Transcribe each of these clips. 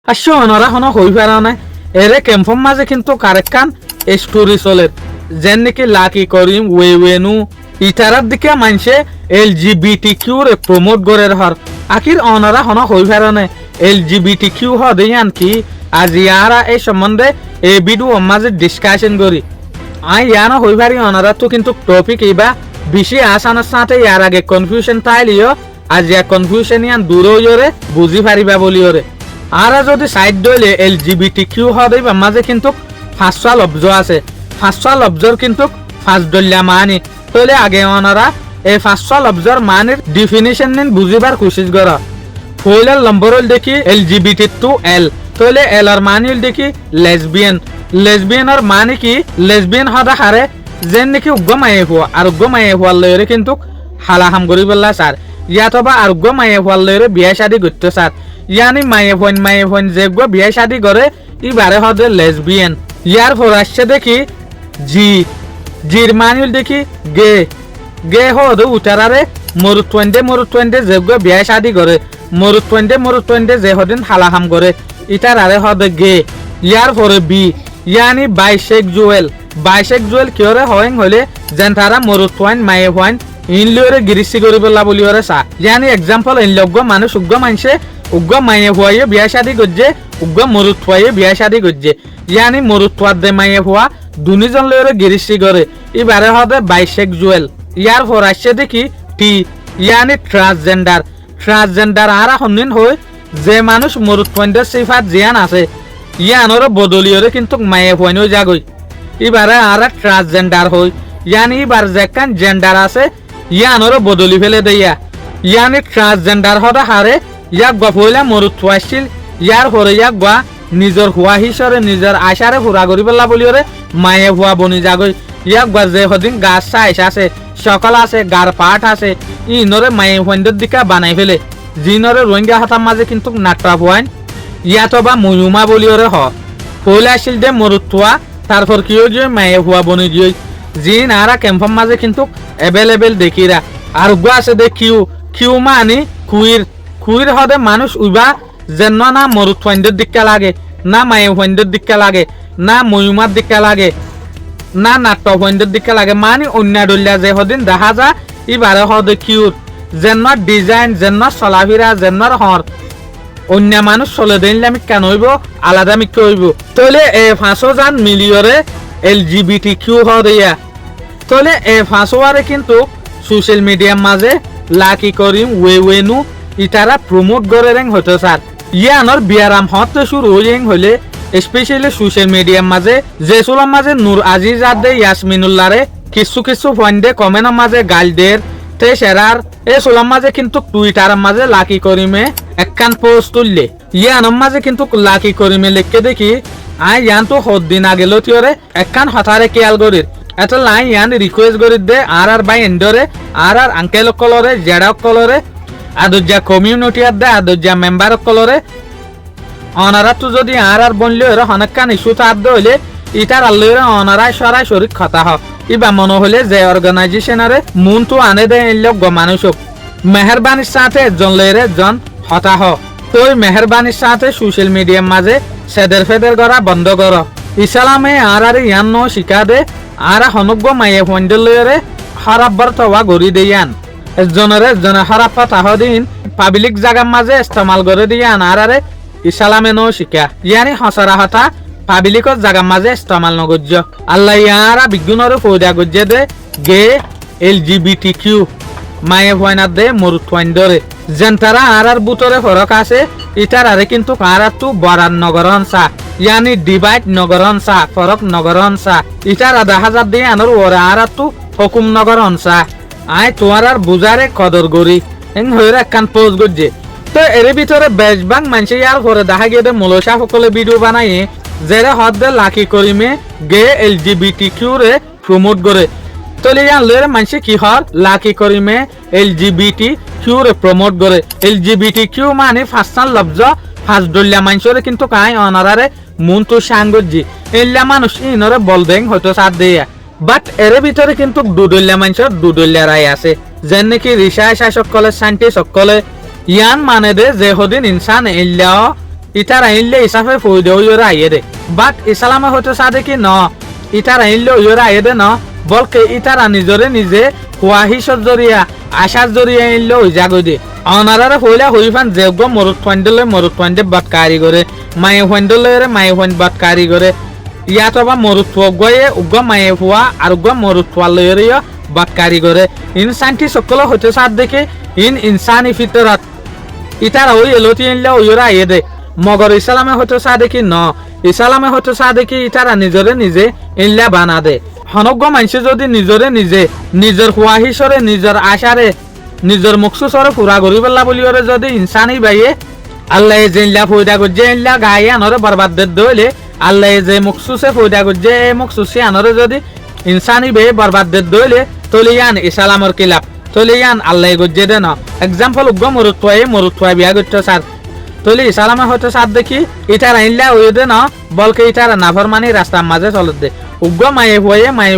আসো অনরা হন হই পারা না এরে ক্যাম্পম মাঝে কিন্তু কারেক্কান স্টোরি চলে যেন নাকি লাকি করিম ওয়েনু ইটারার দিকে মানছে LGBTQ রে প্রমোট করে হর আখির অনরা হন হই পারা না LGBTQ হদে কি আজ ইয়ারা এই সম্বন্ধে এই ভিডিও মাঝে ডিসকাশন করি ইয়ানো হই পারি অনরা তো কিন্তু টপিক ইবা বেশি আসানোর সাথে ইয়ার আগে কনফিউশন তাইলিও আজ ইয়া কনফিউশন ইয়ান দূর হইরে বুঝি পারিবা বলিওরে আর যদি সাইড দইলে LGBTQ হদে মাঝে কিন্তু ফাঁসা লব্জ আছে ফাঁসা লব্জর কিন্তু ফাঁস দলিয়া মানি তাহলে আগে অনরা এই ফাঁসা লব্জর মানের ডিফিনিশন নিন বুঝিবার কোশিশ করা ফইলার নম্বর দেখি LGBT2L তাহলে এল আর মানি দেখি লেসবিয়ান লেসবিয়ানের মানে কি লেসবিয়ান হদা হারে যেন নাকি উগ্র মায়ে হওয়া আর উগ্র মায়ে হওয়ার লয়রে কিন্তু হালাহাম করি বললা স্যার ইয়াতবা আর উগ্র মায়ে হওয়ার লয়রে বিয়া শাদি করতে স্যার ইয়ানি মায়ে ফোন যে বিয়া শাদি করে ইবারে হদে লেসবিয়ান ইয়ার পর আসছে দেখি জির মানিল দেখি গে গে হদে উতারারে মরুত্বন্ডে যে বিয়া শাদি করে মরুত্বন্ডে যে হদিন হালাহাম করে ইটার আরে হদে গে ইয়ার পরে বি ইয়ানি বাইসেক্সুয়াল কিয়রে হয়েন হলে যেন তারা মরুত্বইন মায়ে হওয়ান ইনলিওরে গিরিসি করি বললা বলিওরে চা ইয়ানি এক্সাম্পল ইনলগ্য মানুষ উগ্র মানছে উগ্র মায়ে হওয়াইয়ে বিয়া শাদি করছে উগ্র মরুত্বাইয়ে বিয়া শাদি করছে ইয়ানি মরুত্বাদ দে মায়ে হওয়া দুনিজন লয়রে গিরিসি করে ইবারে হদে বাইসেক্সুয়াল ইয়ার পর আসছে দেখি টি ইয়ানি ট্রান্সজেন্ডার আর হন্নিন হই যে মানুষ মরুত্বন্ডের সিফাত জিয়ান আছে ইয়ানোর বদলিয়রে কিন্তু মায়ে হইনও যাগই এবারে আর ট্রান্সজেন্ডার হই ইয়ানি এবার যেখান জেন্ডার আছে ইয়ানোর বদলি ফেলে দেয়া ইয়ানি ট্রান্সজেন্ডার হদা হারে ইয়াক গফইলা মরুত্ব আসছিল ইয়ার হরে ইয়াক গা নিজের হুয়া হিসরে নিজের আশারে হুরা করি পেলা বলিওরে মায়ে হুয়া বনি যাগই ইয়াক গা যে হদিন গাছ সাইস আছে সকাল আছে গার পাট আছে ইনরে মায়ে হুয়ানদের দিকা বানাই ফেলে জিনরে রোহিঙ্গা হাতার মাঝে কিন্তু নাট্রা হুয়ান ইয়াতবা ময়ুমা বলিওরে হইলে আসিল দে মরুত্বা তারপর কিও যে মায়ে হুয়া বনি গিয়ে জিন আরা ক্যাম্পের মাঝে কিন্তু অ্যাভেলেবেল দেখিরা আর গো আছে দে কিউ মানে কুইর হদে মানুষ উইবা যেন না মরুত্বন্ডের দিকা লাগে না মায়ে হুয়ানদের দিকা লাগে না ময়ুমার দিকা লাগে না নাট্য হুয়ানদের দিকা লাগে মানে অন্য ডলিয়া যে হদিন দেখা যা ইবারে হদে কিউর যেন ডিজাইন যেন চলাফিরা যেন হর অন্য মানুষ চলে দিলে আমি কেন হইব আলাদা আমি হইব তাহলে এ 5,000 মিলিয়রে LGBTQ হইয়া তাহলে এ 5,000 কিন্তু সোশ্যাল মিডিয়ার মাঝে লাকি করিম ওয়েনু ইতারা প্রমোট করে রেং হতো স্যার ইয়ানোর বিয়ারাম হতে শুরু হইং হইলে স্পেশালি সোশ্যাল মিডিয়ার মাঝে জেসুলার মাঝে নূর আজিজ আদে ইয়াসমিনুল্লাহরে কিছু ফন্ডে কমেন্টের মাঝে গালদের তে সেরার এ সোলার মাঝে কিন্তু টুইটারের মাঝে লাকি করিমে একখান পোস্ট তুললে ইয়ানোর মাঝে কিন্তু লাকি করিমে লিখকে দেখি ইয়ান তো দিন আগে লতিয়রে একখান হঠারে কেয়াল গরির এত লাই ইয়ান রিকোয়েস্ট গরির দে আর বাই এন্ডরে আর আঙ্কেল কলরে জেডা কলরে আদুজা কমিউনিটি আর দে আদুজা মেম্বার কলরে অনারা তো যদি আর বনলে এর হনকান ইস্যু তার হইলে ইটার আল্লরে অনারাই সরাই শরীর কথা হ ইবা মনে হলে যে অর্গানাইজেশনারে মুন তো আনে দে লোক মানুষক মেহরবানির সাথে জন লয়রে জন হতা হ তোই মেহরবানির সাথে সোশ্যাল মিডিয়ার মাঝে সেদের ফেদের করা বন্ধ কর ইসলামে আর ইয়ান শিকা দে আর হনজ্ঞ মায়ে ফন্ডের লয়রে খারাপবার তওয়া গড়ি দেয়ান জনে খারাপ কথা দিন পাবলিক জায়গার মাঝে ইস্তেমাল করে দিয়ান আর ইসলামে নো শিকা ইয়ানি হসরা হতা পাবলিকর জায়গার মাঝে ইস্তেমাল নগজ্য আল্লাহ ইয়ারা বিজ্ঞানের ফৌদা গজ্জে দে গে LGBTQ মায়ে ফয়নার দে মরুত্বন্ডরে যেন তারা আর বুতরে ফরক আছে ইটার আরে কিন্তু আর তো বরান নগরন সা ইয়ানি ডিভাইড নগরন সা ফরক নগরন সা ইটার আধা হাজার দিয়ে আনর ওরে আর তো হুকুম নগরন সা আয় তোমার আর বুঝারে কদর গরি এং হইরা একখান পোস্ট গজ্জে তো এর ভিতরে বেশবাং মানুষ ইয়ার পরে দেখা গিয়ে মলসা সকলে ভিডিও বানাই যেরে হদ দে লাকি করিমে গে LGBTQ রে প্রমোট করে তলে ইয়ান লরে মানুষ কি হর লাকি করিমে LGBTQ রে প্রমোট করে LGBTQ মানে ফার্স্টাল লব্জ ফার্স্ট দলিয়া মানুষরে কিন্তু কাই অনারারে মন তো সাঙ্গজি এল্লা মানুষ ইনরে বল দেং হয়তো সাথ দেয়া বাট এর ভিতরে কিন্তু দুদলিয়া মানুষের দুদলিয়া রায় আছে যেন নাকি রিসার্চ সকলে সাইন্টিস্ট সকলে ইয়ান মানে দে যে হদিন ইনসান এল্লাও ইটার আইনলে ইসাফে ফইদে ওইরা আইয়ে দে বাট ইসলামে হতে সাদে কি ন ইটার আইনলে ওইরা আইয়ে দে ন বলকে ইটারা নিজরে নিজে কোয়াহিসর জরিয়া আশার জরিয়া আইনলে ওই জাগো দে অনারারে হইলা হইফান যেগ মরুত ফান্ডে বাটকারি করে মায়ে ফান্ডলে মায়ে ফান্ড বাটকারি করে ইয়াত বা মরুত গয়ে উগ্র মায়ে ফুয়া আর উগ্র মরুত লয়ে বাটকারি করে ইনসানটি সকল হতে সাদ দেখে ইনসানি ফিতরাত ইটারা ওই এলতি আইনলে ওইরা আইয়ে দে মগর ইসলামে হতে চা দেখি ন ইসলামে হতে চা দেখি ইটারা নিজরে নিজে ইল্লা বানা দে হনজ্ঞ মানুষে যদি নিজরে নিজে নিজের খোয়াহিসরে নিজের আশারে নিজের মকসুসরে পুরা করি পেলা বলিওরে যদি ইনসানি বাইয়ে আল্লাহ যে ইল্লা ফয়দা করছে ইল্লা গায়ে আনরে বরবাদ দে দইলে আল্লাহ যে মকসুসে ফয়দা করছে এই মকসুসে আনরে যদি ইনসানি বে বরবাদ দে দইলে তলিয়ান ইসলামর কিলাপ তলিয়ান আল্লাহ গজ্জে দে না এক্সাম্পল উগ্র মরুত্বাই বিয়া করতে স্যার তলি ইসলামে হতে সাদ দেখি ইটার আইনলা ওই দে না বলকে ইটার নাফরমানি রাস্তার মাঝে চলত দে উগ্র মায়ে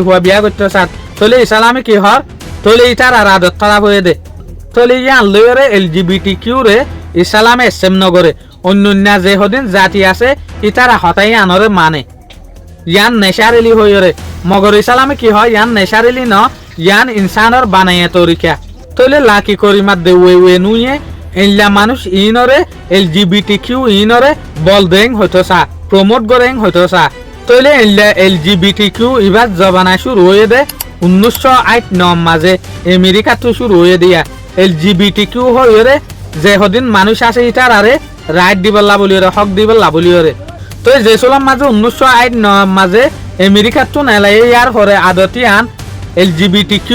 হুয়া বিয়া করতে সাদ তলি ইসলামে কি হর তলি ইটার আর আদত খারাপ হয়ে দে তলি ইয়ান লয়রে LGBTQ রে ইসলামে এসেম নগরে অন্যান্য যে হদিন জাতি আছে ইটারা হতাই আনরে মানে ইয়ান নেশারেলি হইরে মগর ইসলামে কি হয় ইয়ান নেশারেলি ন ইয়ান ইনসানর বানাইয়া তরিকা তলে লাকি করিমাত দে ওয়ে নুয়ে ইল্লা মানুষ ইনরে LGBTQ ইনরে বল দেং হইতো সা প্রমোট করেং হইতো সা তলে ইল্লা LGBTQ ইবাদ জবানা শুরু হয়ে দে 1908 মাঝে আমেরিকা তো শুরু হয়ে দিয়া LGBTQ হইরে যে হদিন মানুষ আছে ইটার আরে রাইট দিবল্লা বলিরে হক দিবল্লা বলিরে তো যে সোলাম মাঝে 1908 মাঝে আমেরিকা তো নেলাই ইয়ার হরে আদতি আন LGBTQ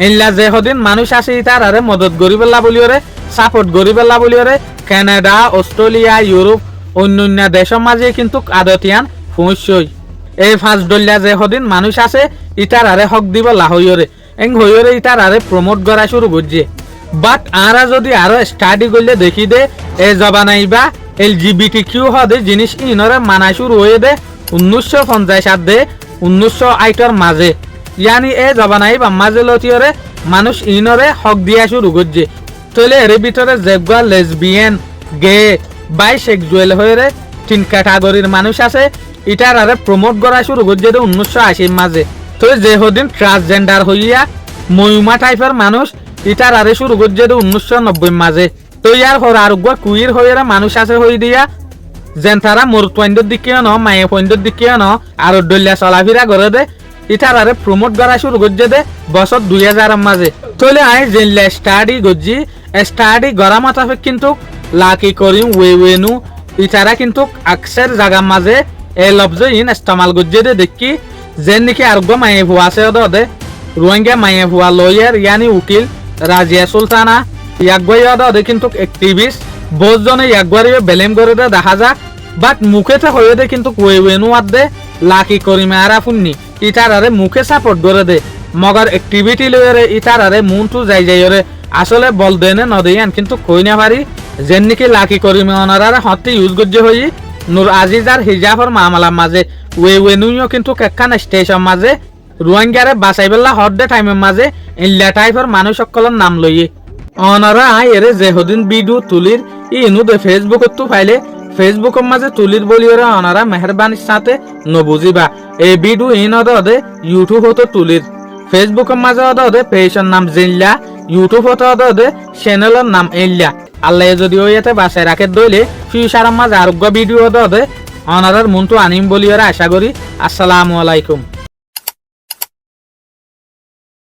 ইল্লা যে হদিন মানুষ আছে ইটার আরে মদত গরিবেল্লা বলিরে সাপোর্ট গরিবেল্লা বলিরে কানাডা অস্ট্রেলিয়া ইউরোপ অন্যান্য দেশের মাঝে কিন্তু আদতিয়ান পৌঁছই এই ফার্স্ট ডলিয়া যে হদিন মানুষ আছে ইটার আরে হক দিবল্লা হইরে এং হইরে ইটার আরে প্রমোট করা শুরু করছে বাট আরা যদি আরো স্টাডি করলে দেখি দে এই জবানাইবা LGBTQ হদে জিনিস ইনরে মানা শুরু হয়ে দে 1950 দে 1908 মাঝে ইয়ানি এ জবানাইবা মাঝে লতিয়রে মানুষ ইনরে হক দিয়া শুরু করছে তলে এর ভিতরে জেগা লেসবিয়ান গে বাইসেক্সুয়াল হয়ে তিন ক্যাটাগরির মানুষ আছে ইটার আরে প্রমোট করা শুরু করছে 1980 মাঝে তো যে হদিন ট্রান্সজেন্ডার হইয়া ময়ুমা টাইপের মানুষ ইটার আরে শুরু করছে 1990 মাঝে তো ইয়ার হর আরোগ্য কুইর হয়ে মানুষ আছে হই দিয়া যেন তারা মরুত্বন্ডর দিকে ন মায়ে পয়েন্টর দিকে ন আর ডলিয়া চলাফিরা করে দে ইটার আরে প্রমোট করা শুরু করছে দে বছর 2000 মাঝে তলে আই জেনলে স্টাডি গজি স্টাডি গরা মাথাফে কিন্তু লাকি করিম ওয়েনু ইটারা কিন্তু আকসের জায়গা মাঝে এই লফজ ইন ইস্তেমাল গজে দে দেখি যেন নাকি আরোগ্য মায়ে ভুয়া আছে দে রোহিঙ্গা মায়ে ভুয়া লয়ার ইয়ানি উকিল রাজিয়া সুলতানা ইয়াগবাইয়া দে কিন্তু অ্যাক্টিভিস্ট বহুজনে ইয়াগবারিয়ে বেলেম করে দে দেখা যা বাট মুখেতে হয়ে দে কিন্তু ওয়েনু আদ দে লাকি করিমে আরা ফুন্নি ইটার আরে মুখে সাপোর্ট করে দে মগর অ্যাক্টিভিটি লয়ে ইটার আরে মুনটু যাই আসলে বল দেনে নদেয়ান কিন্তু কই না পারি যেন নাকি লাকি করিমে অনারা হতে ইউজ গজ্জে হই নূর আজিজার হিজাফর মামলা মাঝে ওয়েনুইও কিন্তু কেখান স্টেশন মাঝে রোহিঙ্গারে বাঁচাইবেলা হট দে টাইমের মাঝে ইল্লা টাইপের মানুষ সকলের নাম লইয়ে অনারা আই এরে যে হদিন ভিডিও তুলির ইনু দে ফেসবুকত তো ফাইলে ফেসবুকের মাঝে তুলির বলিওরে অনারা মেহরবানির সাথে নবুজিবা এই ভিডিও ইন দে ইউটিউব হতো তুলির ফেসবুকের মাঝে দে পেজের নাম জিল্লা ইউটিউব হতো দে চ্যানেলের নাম ইল্লা আল্লাহ যদি ওইতে বাসায় রাখে দইলে ফিউচারের মাঝে আরোগ্য ভিডিও দে অনারার মনটো আনিম বলিওরে আশা করি আসসালামু আলাইকুম।